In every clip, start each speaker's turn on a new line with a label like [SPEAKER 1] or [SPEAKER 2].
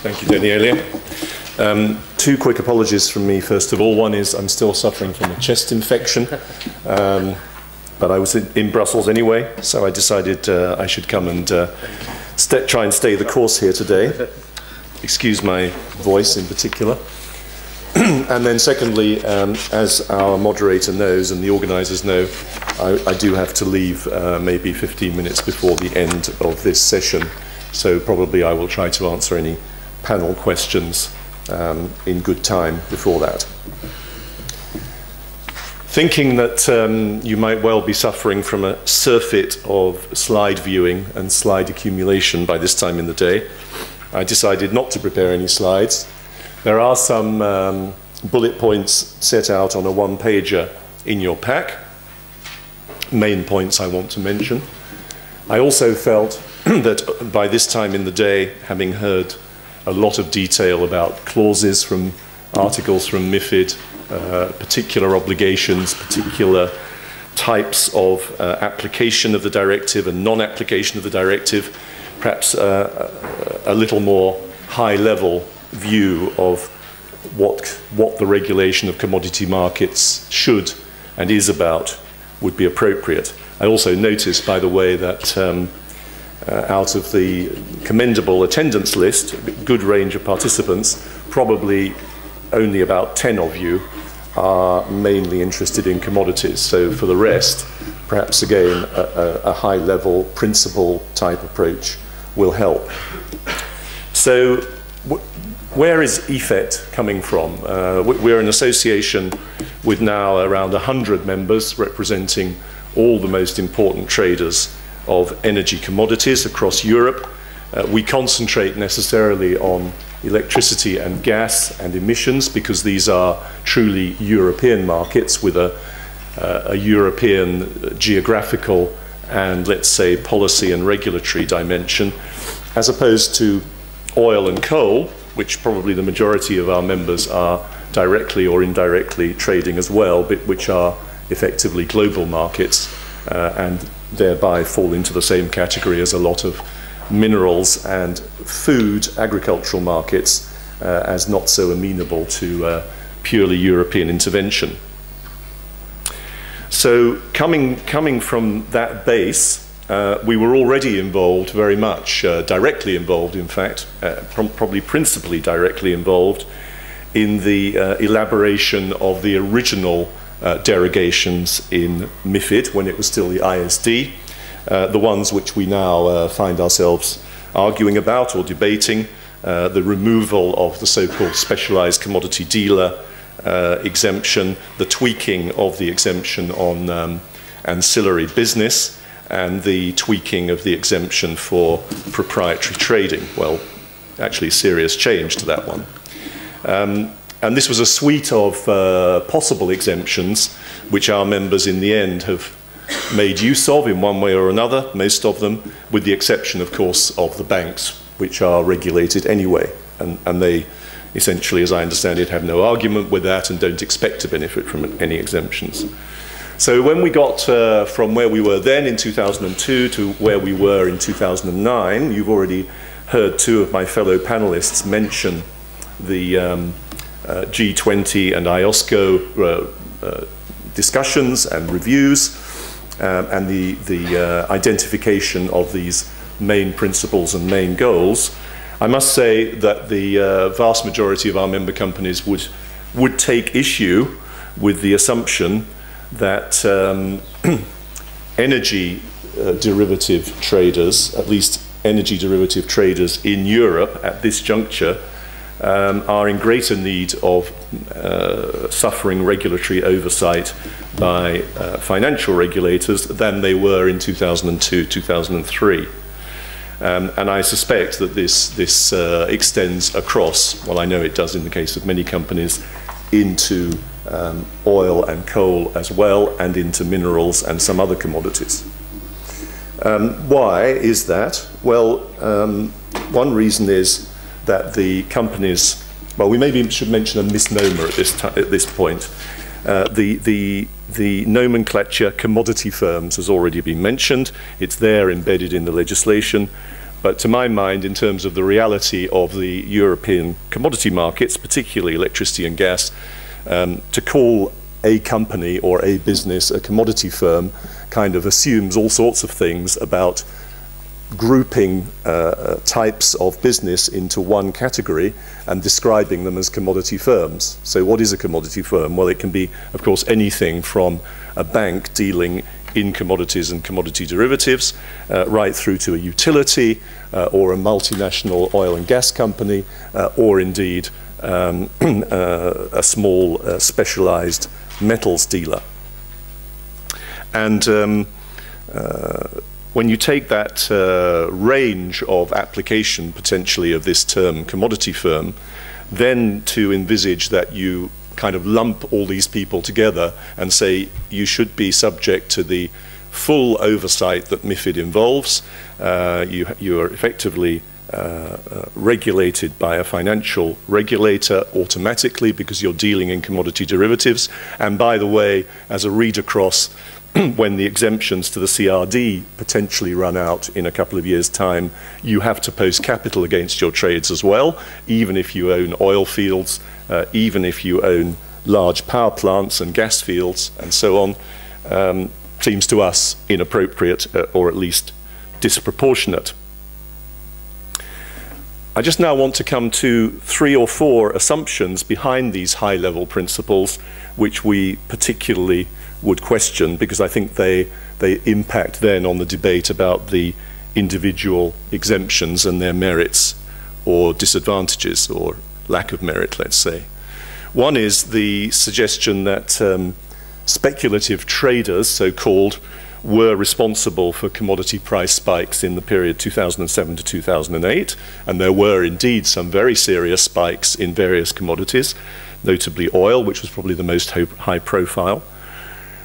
[SPEAKER 1] Thank you, Daniela. Two quick apologies from me, first of all. One is I'm still suffering from a chest infection, but I was in Brussels anyway, so I decided I should come and try and stay the course here today. Excuse my voice in particular. And then secondly, as our moderator knows and the organisers know, I do have to leave maybe 15 minutes before the end of this session, so probably I will try to answer any panel questions in good time before that. Thinking that you might well be suffering from a surfeit of slide viewing and slide accumulation by this time in the day, I decided not to prepare any slides. There are some bullet points set out on a one-pager in your pack, main points I want to mention. I also felt that by this time in the day, having heard a lot of detail about clauses from articles from MiFID, particular obligations, particular types of application of the directive and non-application of the directive, perhaps a little more high-level view of what the regulation of commodity markets should and is about would be appropriate. I also noticed, by the way, that out of the commendable attendance list, a good range of participants, probably only about 10 of you are mainly interested in commodities. So for the rest, perhaps again, a high-level principle type approach will help. So where is EFET coming from? We're an association with now around 100 members representing all the most important traders of energy commodities across Europe. We concentrate necessarily on electricity and gas and emissions because these are truly European markets with a European geographical and, let's say, policy and regulatory dimension, as opposed to oil and coal, which probably the majority of our members are directly or indirectly trading as well, but which are effectively global markets and thereby fall into the same category as a lot of minerals and food agricultural markets as not so amenable to purely European intervention. So coming from that base, we were already involved very much, directly involved in fact, probably principally directly involved in the elaboration of the original derogations in MiFID when it was still the ISD, the ones which we now find ourselves arguing about or debating, the removal of the so-called specialized commodity dealer exemption, the tweaking of the exemption on ancillary business, and the tweaking of the exemption for proprietary trading. Well, actually serious change to that one. And this was a suite of possible exemptions which our members in the end have made use of in one way or another, most of them, with the exception, of course, of the banks, which are regulated anyway. And they essentially, as I understand it, have no argument with that and don't expect to benefit from any exemptions. So when we got from where we were then in 2002 to where we were in 2009, you've already heard two of my fellow panelists mention the G20 and IOSCO discussions and reviews and the identification of these main principles and main goals. I must say that the vast majority of our member companies would take issue with the assumption that energy derivative traders, at least energy derivative traders in Europe at this juncture, are in greater need of suffering regulatory oversight by financial regulators than they were in 2002, 2003. And I suspect that this extends across, well, I know it does in the case of many companies, into oil and coal as well, and into minerals and some other commodities. Why is that? Well, one reason is that the companies, well, we maybe should mention a misnomer at this point. The nomenclature commodity firms has already been mentioned. It's there embedded in the legislation. But to my mind, in terms of the reality of the European commodity markets, particularly electricity and gas, to call a company or a business a commodity firm kind of assumes all sorts of things about grouping types of business into one category and describing them as commodity firms. So what is a commodity firm? Well, it can be, of course, anything from a bank dealing in commodities and commodity derivatives, right through to a utility or a multinational oil and gas company, or indeed a small specialized metals dealer. And when you take that range of application potentially of this term commodity firm, then to envisage that you kind of lump all these people together and say you should be subject to the full oversight that MiFID involves. You are effectively regulated by a financial regulator automatically because you're dealing in commodity derivatives. And by the way, as a read across, when the exemptions to the CRD potentially run out in a couple of years' time, you have to post capital against your trades as well, even if you own oil fields, even if you own large power plants and gas fields and so on, seems to us inappropriate or at least disproportionate. I just now want to come to 3 or 4 assumptions behind these high-level principles, which we particularly would question, because I think they impact then on the debate about the individual exemptions and their merits or disadvantages or lack of merit, let's say. One is the suggestion that speculative traders, so-called, were responsible for commodity price spikes in the period 2007 to 2008, and there were indeed some very serious spikes in various commodities, notably oil, which was probably the most high profile.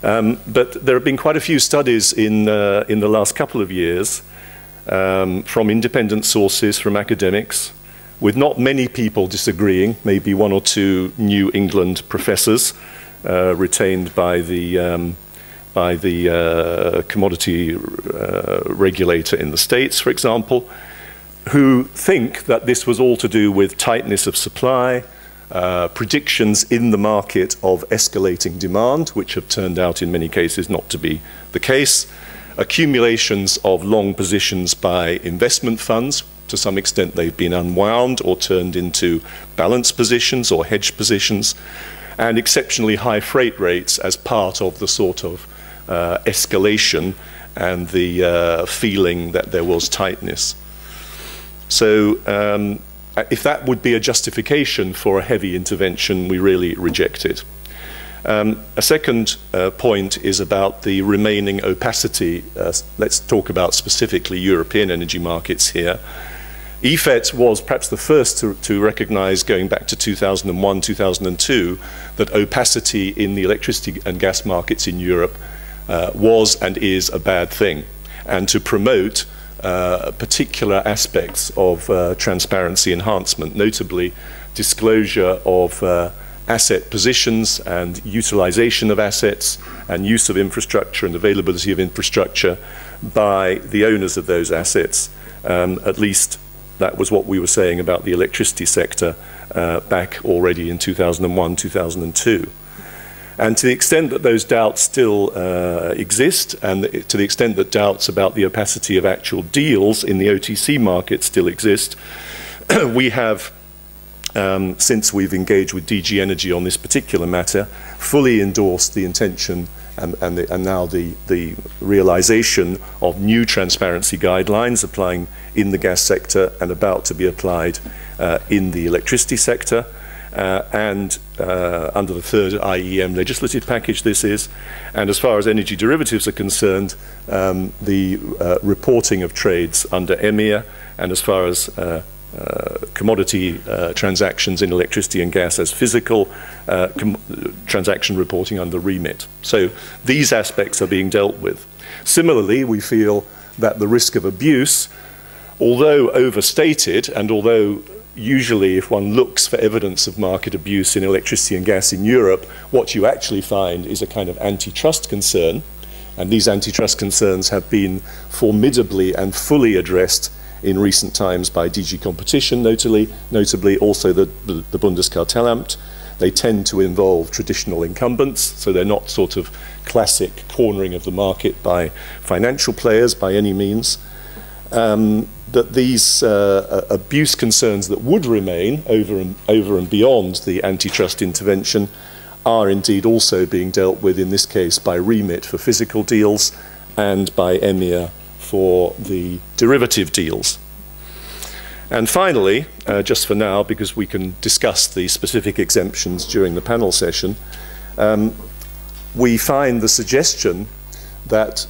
[SPEAKER 1] But there have been quite a few studies in the last couple of years from independent sources, from academics, with not many people disagreeing, maybe 1 or 2 New England professors retained by the commodity regulator in the States, for example, who think that this was all to do with tightness of supply, predictions in the market of escalating demand, which have turned out in many cases not to be the case, accumulations of long positions by investment funds. To some extent they've been unwound or turned into balance positions or hedge positions, and exceptionally high freight rates as part of the sort of escalation and the feeling that there was tightness. So if that would be a justification for a heavy intervention, we really reject it. A second point is about the remaining opacity. Let's talk about specifically European energy markets here. EFET was perhaps the first to recognize, going back to 2001, 2002, that opacity in the electricity and gas markets in Europe was and is a bad thing, and to promote particular aspects of transparency enhancement, notably disclosure of asset positions and utilization of assets and use of infrastructure and availability of infrastructure by the owners of those assets. At least that was what we were saying about the electricity sector back already in 2001, 2002. And to the extent that those doubts still exist, and to the extent that doubts about the opacity of actual deals in the OTC market still exist, we have, since we've engaged with DG Energy on this particular matter, fully endorsed the intention and now the realization of new transparency guidelines applying in the gas sector and about to be applied in the electricity sector. And under the 3rd IEM legislative package this is, and as far as energy derivatives are concerned, the reporting of trades under EMIR, and as far as commodity transactions in electricity and gas as physical transaction reporting under REMIT. So these aspects are being dealt with. Similarly, we feel that the risk of abuse, although overstated, and although usually if one looks for evidence of market abuse in electricity and gas in Europe, what you actually find is a kind of antitrust concern, and these antitrust concerns have been formidably and fully addressed in recent times by DG Competition, notably also the Bundeskartellamt. They tend to involve traditional incumbents, so they're not sort of classic cornering of the market by financial players by any means. That these abuse concerns that would remain over and beyond the antitrust intervention are indeed also being dealt with, in this case, by REMIT for physical deals and by EMIR for the derivative deals. And finally, just for now, because we can discuss the specific exemptions during the panel session, we find the suggestion that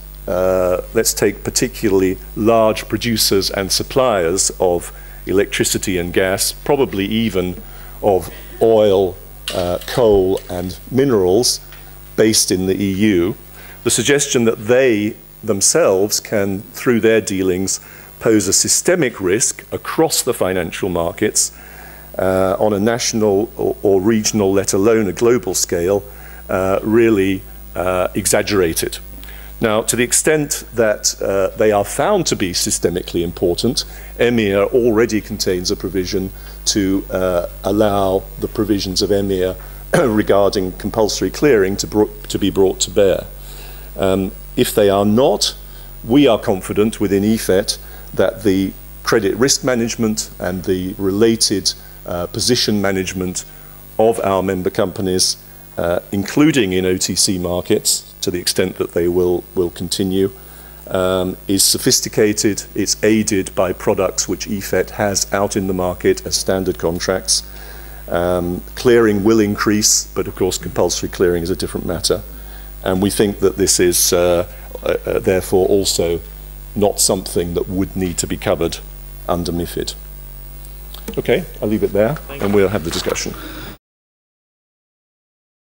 [SPEAKER 1] let's take particularly large producers and suppliers of electricity and gas, probably even of oil, coal and minerals based in the EU, the suggestion that they themselves can, through their dealings, pose a systemic risk across the financial markets on a national or regional, let alone a global scale, really exaggerated. Now, to the extent that they are found to be systemically important, EMIR already contains a provision to allow the provisions of EMIR regarding compulsory clearing to be brought to bear. If they are not, we are confident within EFET that the credit risk management and the related position management of our member companies, including in OTC markets, to the extent that they will continue, is sophisticated. It's aided by products which EFET has out in the market as standard contracts. Clearing will increase, but of course compulsory clearing is a different matter. And we think that this is therefore also not something that would need to be covered under MiFID. Okay, I'll leave it there and we'll have the discussion.